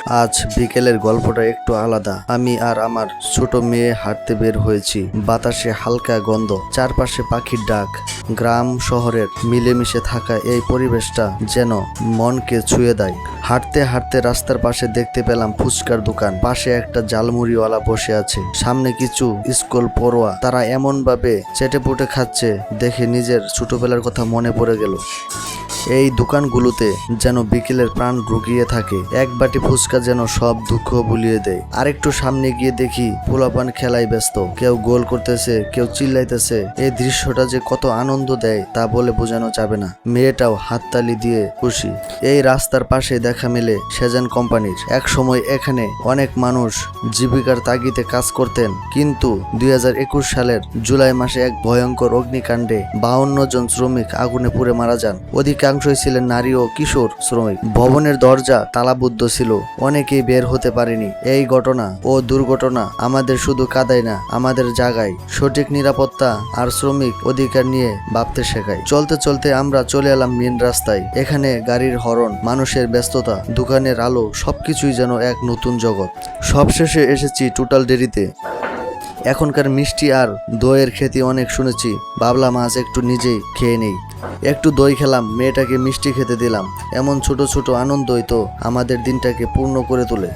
আজ বিকেলের গল্পটা একটু আলাদা। আমি আর আমার ছোট মেয়ে হাঁটতে বের হয়েছি। বাতাসে হালকা গন্ধ, চারপাশে পাখির ডাক। গ্রাম শহরের মিলেমিশে থাকা এই পরিবেশটা যেন মনকে ছুঁয়ে দেয়। হাঁটতে হাঁটতে রাস্তার পাশে দেখতে পেলাম ফুচকার দোকান। পাশে একটা জালমুড়িওয়ালা বসে আছে, সামনে কিছু স্কুল পড়ুয়া। তারা এমন ভাবে চেটেপুটে খাচ্ছে দেখে নিজের ছোটবেলার কথা মনে পড়ে গেল। এই দোকানগুলোতে যেন বিকেলের প্রাণ ঢুকিয়ে থাকে। এক বাটি ফুচকা যেন সব দুঃখ ভুলিয়ে দেয়। আরেকটু সামনে গিয়ে দেখি পোলাপান খেলায় ব্যস্ত, কেউ গোল করতেছে, কেউ চিল্লাইতেছে। এই দৃশ্যটা যে কত আনন্দ দেয় তা বলে বোঝানো যাবে না। মেয়েটাও হাততালি দিয়ে খুশি। এই রাস্তার পাশে দেখা মেলে সেজান কোম্পানির। এক সময় এখানে অনেক মানুষ জীবিকার তাগিদে কাজ করতেন, কিন্তু 2021 সালের জুলাই মাসে এক ভয়ঙ্কর অগ্নিকাণ্ডে 52 জন শ্রমিক আগুনে পুড়ে মারা যান। অধিকাংশই ছিলেন নারী ও কিশোর শ্রমিক। ভবনের দরজা তালাবদ্ধ ছিল, অনেকেই বের হতে পারেনি। এই ঘটনা ও দুর্ঘটনা আমাদের শুধু কাঁদায় না, আমাদের জাগায়। সঠিক নিরাপত্তা আর শ্রমিক অধিকার নিয়ে ভাবতে শেখায়। চলতে চলতে আমরা চলে এলাম মেন রাস্তায়। এখানে গাড়ির হর্ন, মানুষের ব্যস্ততা, দোকানের আলো, সবকিছুই যেন এক নতুন জগৎ। সবশেষে এসেছি টোটাল ডেরিতে। এখনকার মিষ্টি আর দইয়ের খ্যাতি অনেক শুনেছি, ভাবলাম আজ একটু নিজেই খেয়ে নেই। একটু দই খেলাম, মেয়েটাকে মিষ্টি খেতে দিলাম। এমন ছোট ছোট আনন্দই তো আমাদের দিনটাকে পূর্ণ করে তোলে।